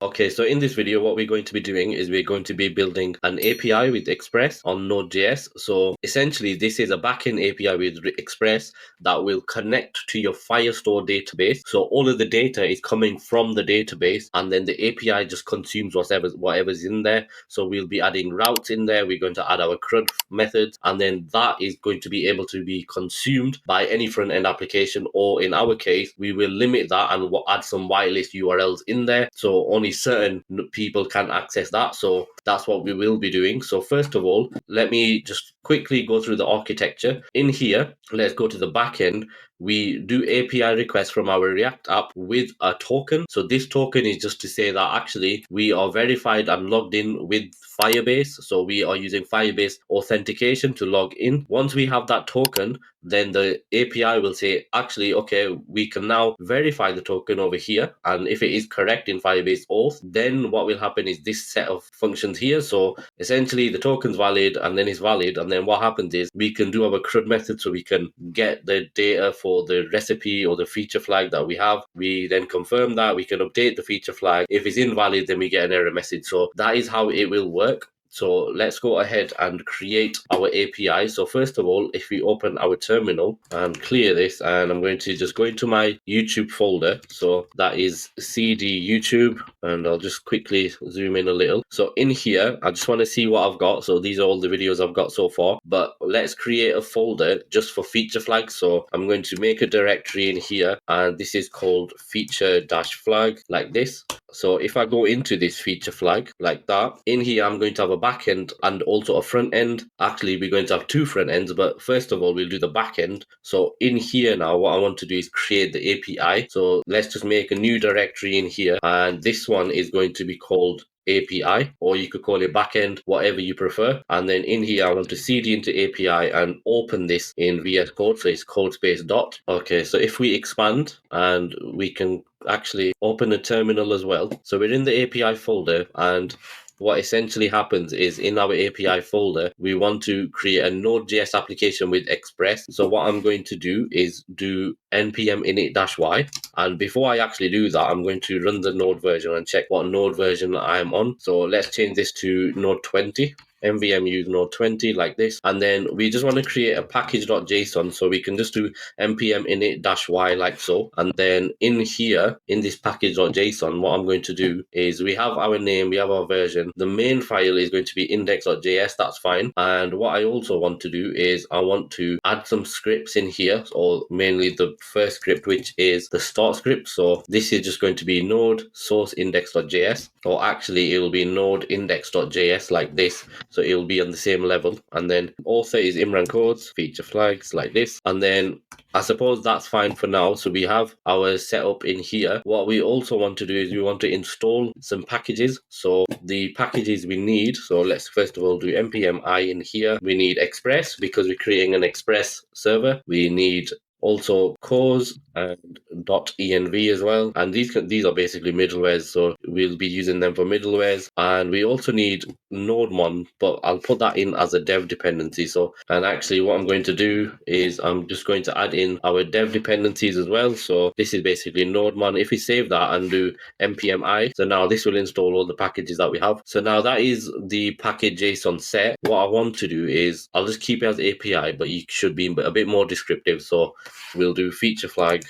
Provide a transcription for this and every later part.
Okay, so in this video, what we're going to be doing is we're going to be building an API with Express on Node.js. So essentially, this is a backend API with Express that will connect to your Firestore database. So all of the data is coming from the database, and then the API just consumes whatever's in there. So we'll be adding routes in there. We're going to add our CRUD methods, and then that is going to be able to be consumed by any front end application. Or in our case, we will limit that and add some whitelist URLs in there. So only certain people can access that. So that's what we will be doing. So first of all, let me just quickly go through the architecture. In here, let's go to the backend. We do API requests from our React app with a token. So this token is just to say that actually we are verified and logged in with Firebase. So we are using Firebase authentication to log in. Once we have that token, then the API will say, actually, okay, we can now verify the token over here. And if it is correct in Firebase auth, then what will happen is this set of functions here. So essentially the token's valid and then it's valid. And then what happens is we can do our CRUD method, so we can get the data for the recipe or the feature flag that we have. We then confirm that, we can update the feature flag. If it's invalid, then we get an error message. So that is how it will work. So let's go ahead and create our API. So first of all, if we open our terminal and clear this, and I'm going to just go into my YouTube folder. So that is CD YouTube, and I'll just quickly zoom in a little. So in here, I just want to see what I've got. So these are all the videos I've got so far, but let's create a folder just for feature flags. So I'm going to make a directory in here, and this is called feature-flag, like this. So if I go into this feature flag like that, in here I'm going to have a back end and also a front end. Actually, we're going to have two front ends, but first of all, we'll do the back end. So in here now, what I want to do is create the API. So let's just make a new directory in here, and this one is going to be called API, or you could call it backend, whatever you prefer. And then in here, I want to cd into API and open this in VS Code. So it's code space dot. Okay, so if we expand, and we can actually open a terminal as well. So we're in the API folder, and what essentially happens is in our API folder, we want to create a Node.js application with Express. So what I'm going to do is do npm init-y. And before I actually do that, I'm going to run the Node version and check what Node version I'm on. So let's change this to Node 20. npm use Node 20 like this, and then we just want to create a package.json. So we can just do npm init-y like so, and then in here in this package.json, what I'm going to do is we have our name, we have our version, the main file is going to be index.js. That's fine. And what I also want to do is I want to add some scripts in here, or mainly the first script, which is the start script. So this is just going to be node source index.js, or actually it will be node index.js like this. So it will be on the same level. And then author is Imran Codes, feature flags like this. And then I suppose that's fine for now. So we have our setup in here. What we also want to do is we want to install some packages. So the packages we need, so let's first of all do npm I in here. We need Express because we're creating an Express server. We need also cause and .env as well, and these are basically middlewares, so we'll be using them for middlewares. And we also need nodemon, but I'll put that in as a dev dependency. So, and actually what I'm going to do is I'm just going to add in our dev dependencies as well. So this is basically nodemon. If we save that and do npm I, so now this will install all the packages that we have. So now that is the package JSON set. What I want to do is I'll just keep it as API, but you should be a bit more descriptive. So we'll do feature flag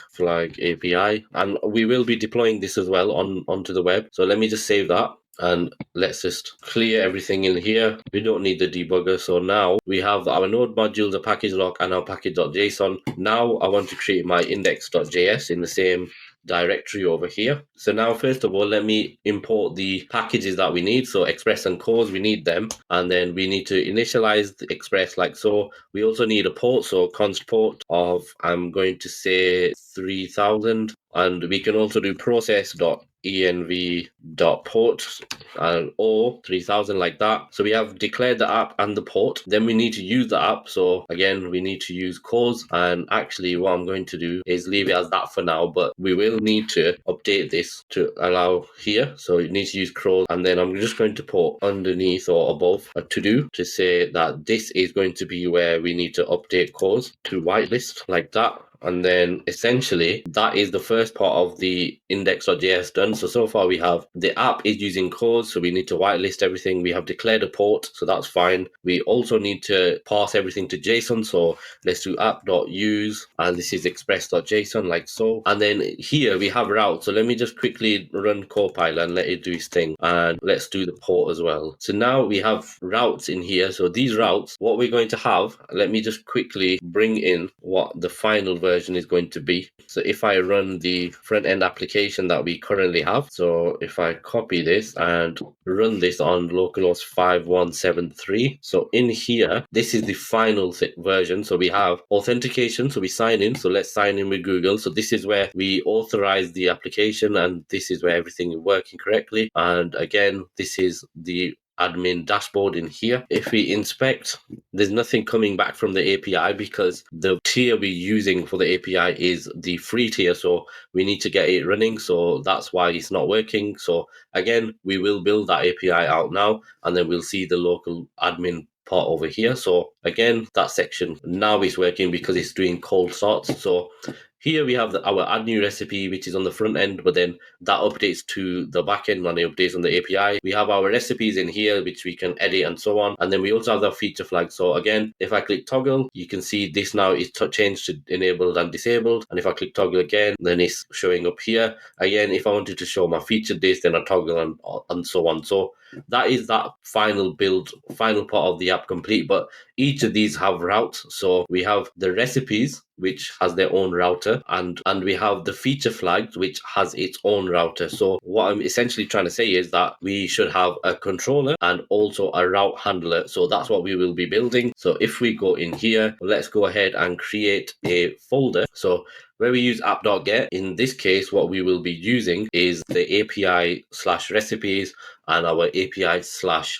API, and we will be deploying this as well onto the web. So let me just save that, and let's just clear everything in here. We don't need the debugger. So now we have our node modules, a package lock, and our package.json. Now I want to create my index.js in the same directory over here. So now first of all, let me import the packages that we need. So Express and cause, we need them, and then we need to initialize the Express like so. We also need a port, so const port of, I'm going to say 3000, and we can also do process.env.port or 3000 like that. So we have declared the app and the port. Then we need to use the app. So again, we need to use cause, and actually what I'm going to do is leave it as that for now, but we will need to update this to allow here. So you need to use crawl, and then I'm just going to put underneath or above a to do to say that this is going to be where we need to update cause to whitelist like that. And then essentially that is the first part of the index.js done. So far we have the app is using code, so we need to whitelist everything. We have declared a port, so that's fine. We also need to parse everything to JSON, so let's do app.use, and this is express.json like so. And then here we have routes. So let me just quickly run Copilot and let it do its thing, and let's do the port as well. So now we have routes in here. So these routes, what we're going to have, let me just quickly bring in what the final version is going to be. So if I run the front end application that we currently have, so if I copy this and run this on localhost 5173, so in here, this is the final version. So we have authentication, so we sign in. So let's sign in with Google. So this is where we authorize the application, and this is where everything is working correctly. And again, this is the admin dashboard in here. If we inspect, there's nothing coming back from the API because the tier we're using for the API is the free tier, so we need to get it running, so that's why it's not working. So again, we will build that API out now, and then we'll see the local admin part over here. So again, that section now is working because it's doing cold starts. So here we have our add new recipe, which is on the front end, but then that updates to the back end and it updates on the API. We have our recipes in here, which we can edit and so on. And then we also have the feature flag. So again, if I click toggle, you can see this now is changed to enabled and disabled. And if I click toggle again, then it's showing up here. Again, if I wanted to show my featured this, then I toggle and so on. So that is that final build, final part of the app complete. But each of these have routes. So we have the recipes, which has their own router, and we have the feature flags, which has its own router. So what I'm essentially trying to say is that we should have a controller and also a route handler. So that's what we will be building. So if we go in here, let's go ahead and create a folder. So where we use app.get, in this case, what we will be using is the API/recipes and our API/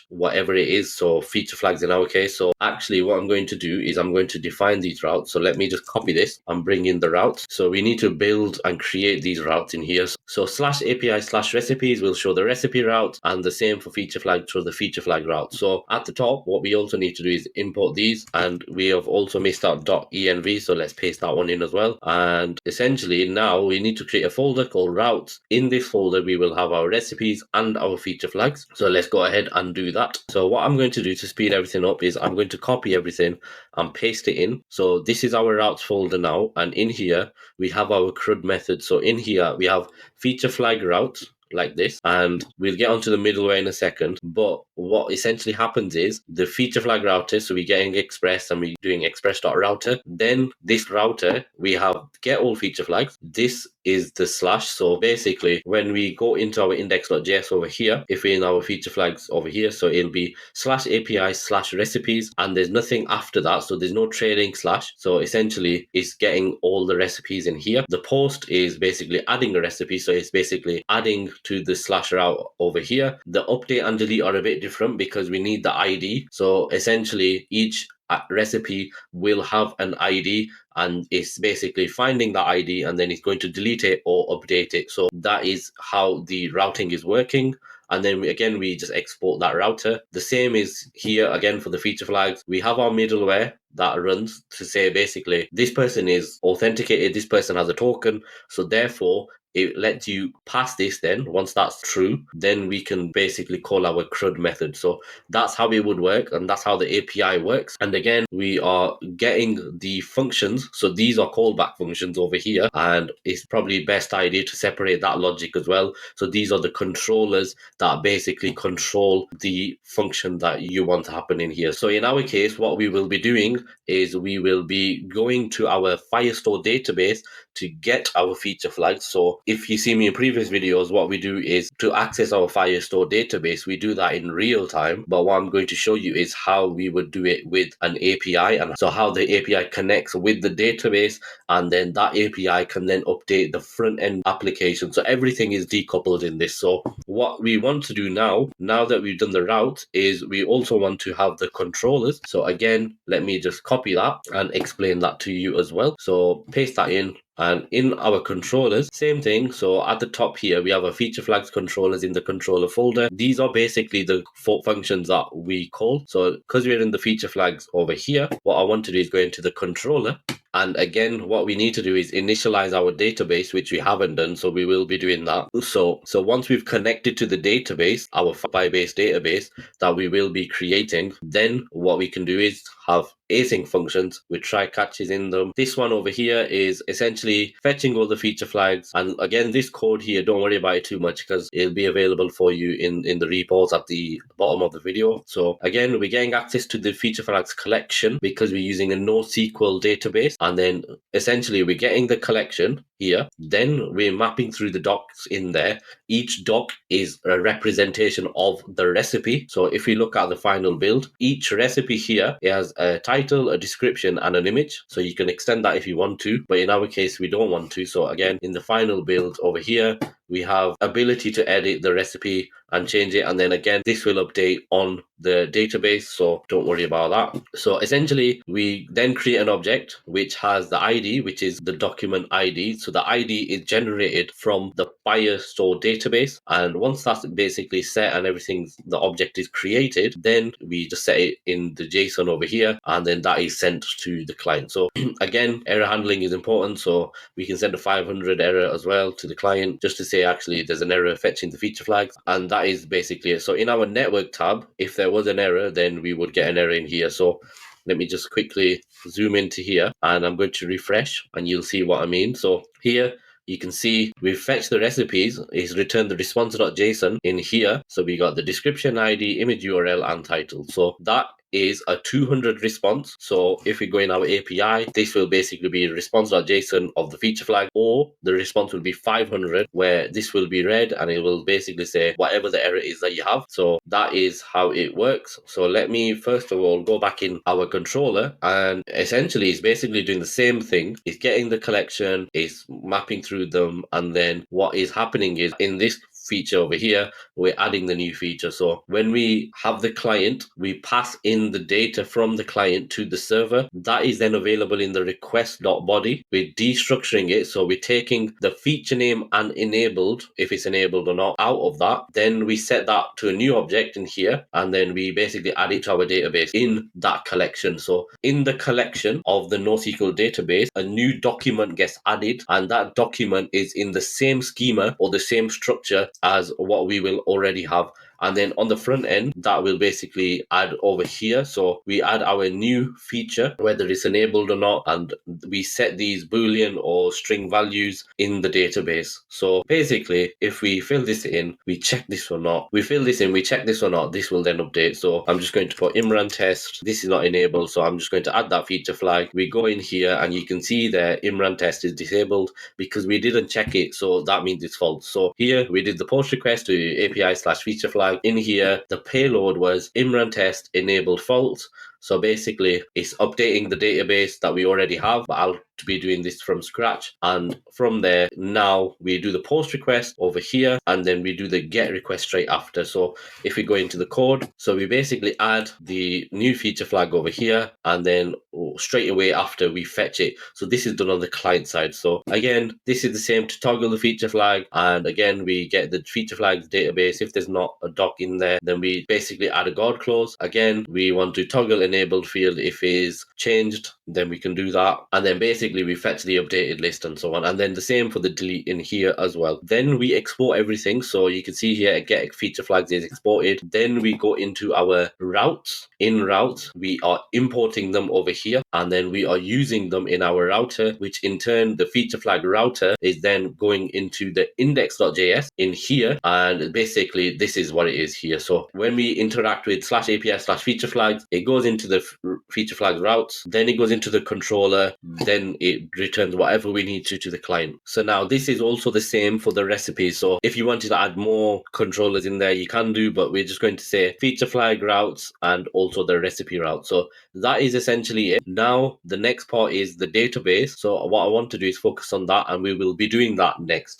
whatever it is. So feature flags in our case. So actually what I'm going to do is I'm going to define these routes. So let me just copy this and bring in the routes. So we need to build and create these routes in here. So /API/recipes will show the recipe route, and the same for feature flag show the feature flag route. So at the top, what we also need to do is import these, and we have also missed out .env. So let's paste that one in as well. And essentially now we need to create a folder called routes. In this folder, we will have our recipes and our feature flags. So let's go ahead and do that. So what I'm going to do to speed everything up is I'm going to copy everything and paste it in. So this is our routes folder now, and in here we have our CRUD method. So in here we have feature flag routes like this, and we'll get onto the middleware in a second. But what essentially happens is the feature flag router, so we're getting express and we're doing express.router. Then this router, we have get all feature flags. This is the slash. So basically when we go into our index.js over here, if we're in our feature flags over here, so it'll be /API/recipes, and there's nothing after that, so there's no trailing slash. So essentially it's getting all the recipes in here. The post is basically adding a recipe, so it's basically adding to the slash route over here. The update and delete are a bit different because we need the ID. So essentially each recipe will have an ID, and it's basically finding the ID and then it's going to delete it or update it. So that is how the routing is working. And then we just export that router. The same is here again for the feature flags. We have our middleware that runs to say basically this person is authenticated, this person has a token, so therefore it lets you pass this. Then once that's true, then we can basically call our CRUD method. So that's how it would work, and that's how the API works. And again, we are getting the functions. So these are callback functions over here, and it's probably best idea to separate that logic as well. So these are the controllers that basically control the function that you want to happen in here. So in our case, what we will be doing is we will be going to our Firestore database to get our feature flags. So if you see me in previous videos, what we do is to access our Firestore database, we do that in real time. But what I'm going to show you is how we would do it with an API, and so how the API connects with the database, and then that API can then update the front end application. So everything is decoupled in this. So what we want to do now that we've done the route, is we also want to have the controllers. So again, let me just copy that and explain that to you as well. So paste that in. And in our controllers, same thing. So at the top here, we have a feature flags controllers in the controller folder. These are basically the functions that we call. So because we're in the feature flags over here, what I want to do is go into the controller. And again, what we need to do is initialize our database, which we haven't done, so we will be doing that. So once we've connected to the database, our Firebase database that we will be creating, then what we can do is have async functions with try catches in them. This one over here is essentially fetching all the feature flags. And again, this code here, don't worry about it too much because it'll be available for you in the repos at the bottom of the video. So again, we're getting access to the feature flags collection because we're using a NoSQL database. And then essentially we're getting the collection here. Then we're mapping through the docs in there. Each doc is a representation of the recipe. So if we look at the final build, each recipe here has a title, a description, and an image. So you can extend that if you want to, but in our case, we don't want to. So again, in the final build over here, we have ability to edit the recipe and change it. And then again, this will update on the database. So don't worry about that. So essentially, we then create an object which has the ID, which is the document ID. So the ID is generated from the Firestore database. And once that's basically set and everything, the object is created, then we just set it in the JSON over here. And then that is sent to the client. So again, error handling is important. So we can send a 500 error as well to the client just to say, actually, there's an error fetching the feature flags. And that is basically it. So in our network tab, if there was an error, then we would get an error in here. So let me just quickly zoom into here and I'm going to refresh and you'll see what I mean. So here you can see we've fetched the recipes, it's returned the response.json in here. So we got the description ID, image URL, and title. So that is a 200 response. So if we go in our API, this will basically be response.json of the feature flag, or the response will be 500, where this will be read and it will basically say whatever the error is that you have. So that is how it works. So let me first of all go back in our controller, and essentially it's basically doing the same thing. It's getting the collection, it's mapping through them, and then what is happening is in this feature over here, we're adding the new feature. So when we have the client, we pass in the data from the client to the server. That is then available in the request.body. We're destructuring it. So we're taking the feature name and enabled, if it's enabled or not, out of that. Then we set that to a new object in here. And then we basically add it to our database in that collection. So in the collection of the NoSQL database, a new document gets added. And that document is in the same schema or the same structure as what we will already have. And then on the front end, that will basically add over here. So we add our new feature, whether it's enabled or not, and we set these Boolean or string values in the database. So basically, if we fill this in, we check this or not, we fill this in, we check this or not, this will then update. So I'm just going to put Imran test. This is not enabled, so I'm just going to add that feature flag. We go in here and you can see that Imran test is disabled because we didn't check it. So that means it's false. So here we did the post request to API/feature flag. In here, the payload was Imran test enabled false. So basically, it's updating the database that we already have, but I'll be doing this from scratch. And from there, now we do the post request over here, and then we do the get request straight after. So if we go into the code, so we basically add the new feature flag over here, and then straight away after we fetch it. So this is done on the client side. So again, this is the same to toggle the feature flag. And again, we get the feature flags database. If there's not a doc in there, then we basically add a guard clause. Again, we want to toggle enabled field. If it is changed, then we can do that. And then basically we fetch the updated list and so on. And then the same for the delete in here as well. Then we export everything. So you can see here, get feature flags is exported. Then we go into our routes. In routes, we are importing them over here, and then we are using them in our router, which in turn, the feature flag router is then going into the index.js in here. And basically, this is what it is here. So when we interact with /API/feature flags, it goes into the feature flag routes, then it goes into the controller, then it returns whatever we need to the client. So now this is also the same for the recipes. So if you wanted to add more controllers in there, you can do, but we're just going to say feature flag routes and also the recipe route. So that is essentially it. Now the next part is the database. So what I want to do is focus on that, and we will be doing that next.